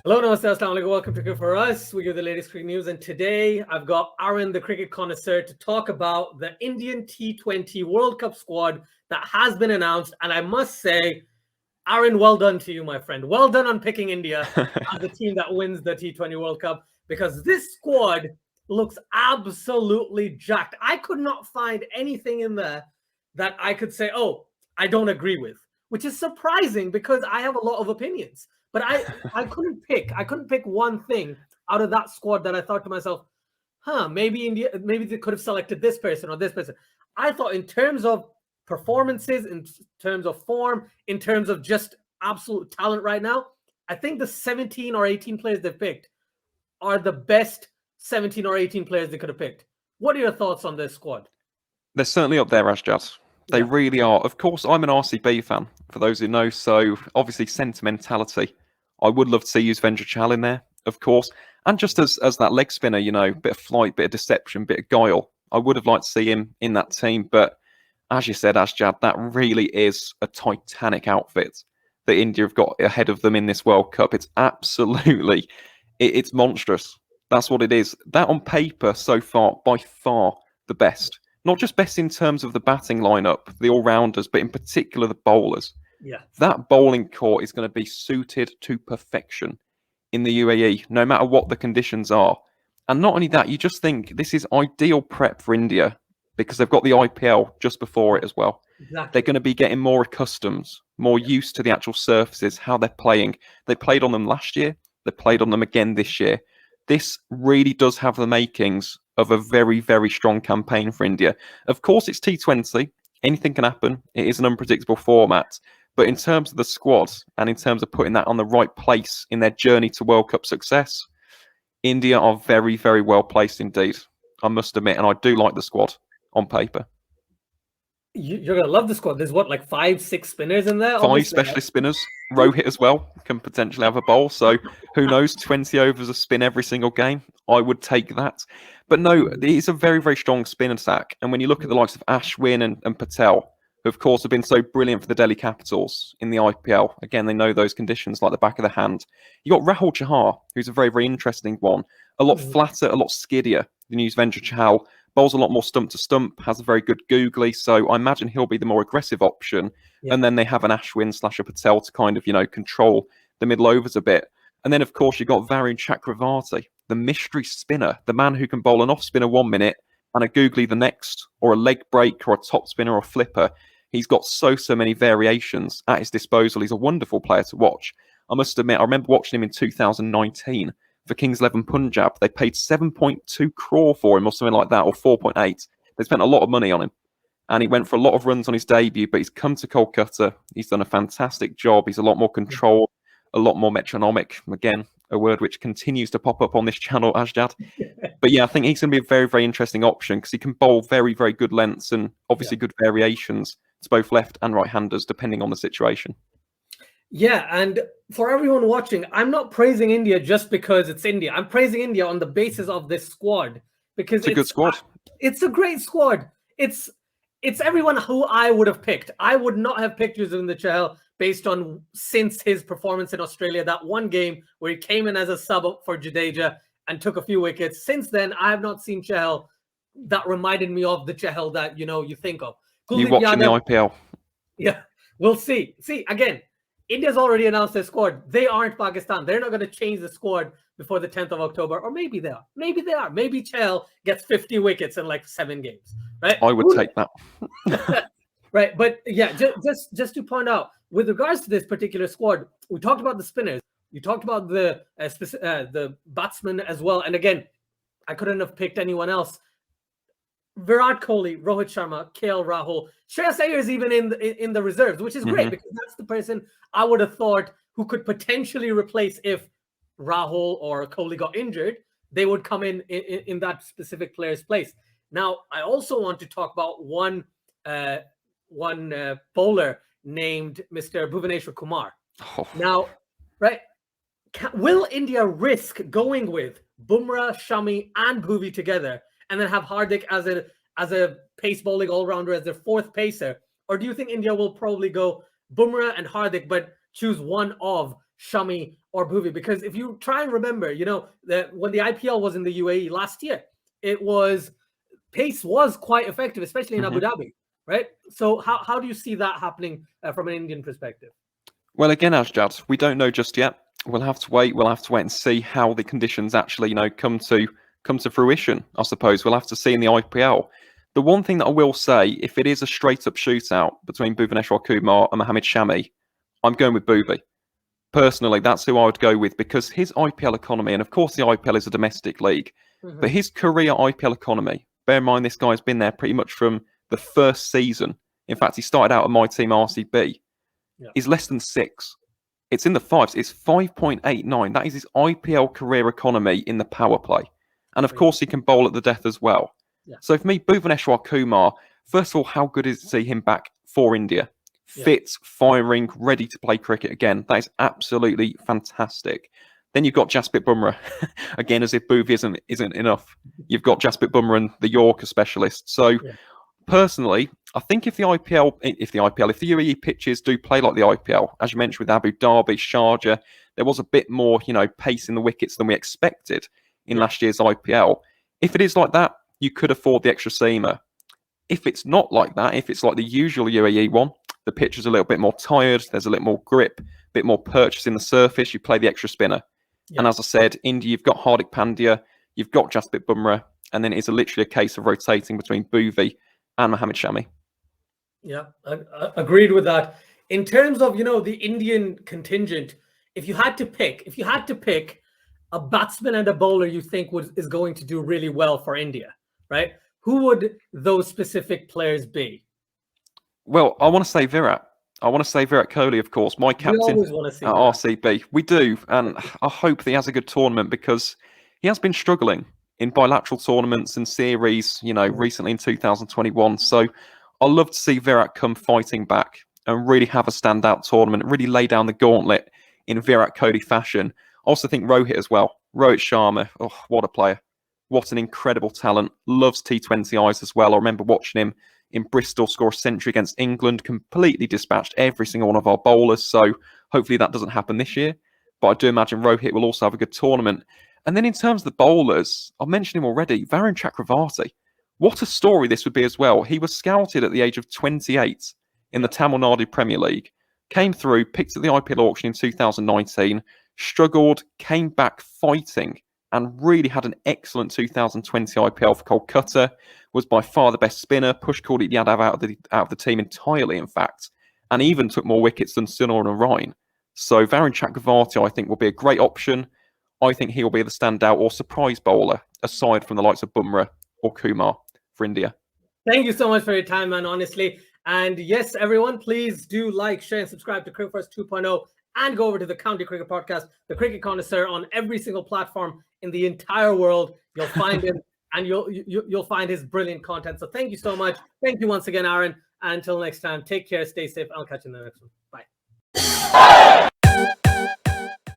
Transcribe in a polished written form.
Hello, namaste, assalamu alaikum. Welcome to Cricket for Us. We give the latest cricket news, and today I've got Aaron, the Cricket Connoisseur, to talk about the Indian T20 World Cup squad that has been announced. And I must say, Aaron, well done to you, my friend. Well done on picking India as the team that wins the T20 World Cup, because this squad looks absolutely jacked. I could not find anything in there that I could say, oh, I don't agree with, which is surprising because I have a lot of opinions. But I couldn't pick one thing out of that squad that I thought to myself, maybe they could have selected this person or this person. I thought in terms of performances, in terms of form, in terms of just absolute talent right now, I think the 17 or 18 players they've picked are the best 17 or 18 players they could have picked. What are your thoughts on this squad? They're certainly up there, Rajat. They really are. Of course, I'm an RCB fan, for those who know, so obviously sentimentality. I would love to see Yuzvendra Chahal in there, of course. And just as that leg spinner, you know, bit of flight, bit of deception, bit of guile. I would have liked to see him in that team. But as you said, Asjad, that really is a titanic outfit that India have got ahead of them in this World Cup. It's absolutely, it's monstrous. That's what it is. That on paper so far, by far the best. Not just best in terms of the batting lineup, the all-rounders, but in particular the bowlers. Yeah. That bowling core is going to be suited to perfection in the UAE, no matter what the conditions are. And not only that, you just think this is ideal prep for India because they've got the IPL just before it as well. Exactly. They're going to be getting more accustomed, more used to the actual surfaces, how they're playing. They played on them last year. They played on them again this year. This really does have the makings of a very, very strong campaign for India. Of course, it's T20. Anything can happen. It is an unpredictable format. But in terms of the squad and in terms of putting that on the right place in their journey to World Cup success, India are very, very well placed indeed, I must admit. And I do like the squad on paper. You're going to love the squad. There's what, like 5-6 spinners in there? 5 specialist spinners. Rohit as well can potentially have a bowl. So who knows, 20 overs of spin every single game. I would take that. But no, it's a very, very strong spin attack. And when you look at the likes of Ashwin and Patel, who of course have been so brilliant for the Delhi Capitals in the IPL. Again, they know those conditions like the back of the hand. You got Rahul Chahar, who's a very, very interesting one. A lot flatter, a lot skiddier than Yuzvendra Chahal. Bowls a lot more stump to stump, has a very good googly. So I imagine he'll be the more aggressive option. Yeah. And then they have an Ashwin / a Patel to kind of, you know, control the middle overs a bit. And then, of course, you've got Varun Chakravarti, the mystery spinner, the man who can bowl an off spinner 1 minute and a googly the next, or a leg break, or a top spinner or flipper. He's got so many variations at his disposal. He's a wonderful player to watch. I must admit, I remember watching him in 2019 for Kings 11 Punjab. They paid 7.2 crore for him or something like that, or 4.8. They spent a lot of money on him. And he went for a lot of runs on his debut, but he's come to Kolkata. He's done a fantastic job. He's a lot more controlled, a lot more metronomic. Again, a word which continues to pop up on this channel, Asjad. But yeah, I think he's going to be a very, very interesting option because he can bowl very, very good lengths and obviously good variations to both left and right-handers, depending on the situation. Yeah, and for everyone watching, I'm not praising India just because it's India. I'm praising India on the basis of this squad because it's a good squad. It's a great squad. It's everyone who I would have picked. I would not have picked Yuzvendra Chahal based on since his performance in Australia, that one game where he came in as a sub for Jadeja and took a few wickets. Since then, I have not seen Chahal that reminded me of the Chahal that you think of. You watch in the IPL. Yeah, we'll see. See, again, India's already announced their squad. They aren't Pakistan. They're not going to change the squad before the 10th of October. Or maybe they are. Maybe they are. Maybe Chahal gets 50 wickets in like 7 games. Right? I would take that. Right. But yeah, just to point out, with regards to this particular squad, we talked about the spinners. You talked about the batsmen as well. And again, I couldn't have picked anyone else. Virat Kohli, Rohit Sharma, KL Rahul, Shreyas Iyer is even in the reserves, which is great because that's the person I would have thought who could potentially replace if Rahul or Kohli got injured. They would come in that specific player's place. Now, I also want to talk about one bowler named Mr. Bhuvaneshwar Kumar. Oh. Now, right, will India risk going with Bumrah, Shami, and Bhuvi together, and then have Hardik as a pace bowling all-rounder as their 4th pacer? Or do you think India will probably go Bumrah and Hardik, but choose one of Shami, or Bhuvi. Because if you try and remember, that when the IPL was in the UAE last year, pace was quite effective, especially in Abu Dhabi, right? So how do you see that happening from an Indian perspective? Well, again, Asjad, we don't know just yet. We'll have to wait. We'll have to wait and see how the conditions actually, come to fruition. I suppose we'll have to see in the IPL. The one thing that I will say, if it is a straight-up shootout between Bhuvaneshwar Kumar and Mohammad Shami, I'm going with Bhuvi. Personally, that's who I would go with, because his IPL economy, and of course the IPL is a domestic league, but his career IPL economy, bear in mind this guy's been there pretty much from the first season. In fact, he started out at my team RCB. Is less than 6. It's in the 5s. It's 5.89. That is his IPL career economy in the power play. And of course, he can bowl at the death as well. So for me, Bhuvaneshwar Kumar, first of all, how good is it to see him back for India? Fit, firing, ready to play cricket again. That is absolutely fantastic. Then you've got Jasprit Bumrah. Again, as if Bhuvi isn't enough. You've got Jasprit Bumrah and the Yorker specialist. So personally, I think if the UAE pitches do play like the IPL, as you mentioned with Abu Dhabi, Sharjah, there was a bit more, pace in the wickets than we expected in last year's IPL. If it is like that, you could afford the extra seamer. If it's not like that, if it's like the usual UAE one, the pitch is a little bit more tired, there's a little more grip, a bit more purchase in the surface, you play the extra spinner. And as I said, India, you've got Hardik Pandya, you've got Jasprit Bumrah, and then it's literally a case of rotating between Bhuvi and Mohammad Shami. Yeah, I agreed with that. In terms of, the Indian contingent, if you had to pick a batsman and a bowler you think is going to do really well for India, right? Who would those specific players be? Well, I want to say Virat. I want to say Virat Kohli, of course, my captain at RCB. We do, and I hope that he has a good tournament, because he has been struggling in bilateral tournaments and series, recently in 2021. So I'd love to see Virat come fighting back and really have a standout tournament, really lay down the gauntlet in Virat Kohli fashion. I also think Rohit as well. Rohit Sharma, what a player. What an incredible talent. Loves T20 Is as well. I remember watching him in Bristol score a century against England, completely dispatched every single one of our bowlers. So hopefully that doesn't happen this year. But I do imagine Rohit will also have a good tournament. And then in terms of the bowlers, I've mentioned him already, Varun Chakravarti. What a story this would be as well. He was scouted at the age of 28 in the Tamil Nadu Premier League, came through, picked at the IPL auction in 2019, struggled, came back fighting, and really had an excellent 2020 IPL for Kolkata, was by far the best spinner, pushed Kohli Yadav out of the team entirely, in fact, and even took more wickets than Sunil Narine. So Varun Chakravarti, I think, will be a great option. I think he will be the standout or surprise bowler, aside from the likes of Bumrah or Kumar for India. Thank you so much for your time, man, honestly. And yes, everyone, please do like, share, and subscribe to Cricket First 2.0, and go over to the County Cricket Podcast, the Cricket Connoisseur, on every single platform in the entire world. You'll find him, and you'll find his brilliant content. So thank you so much. Thank you once again, Aaron. Until next time, take care, stay safe. I'll catch you in the next one. Bye.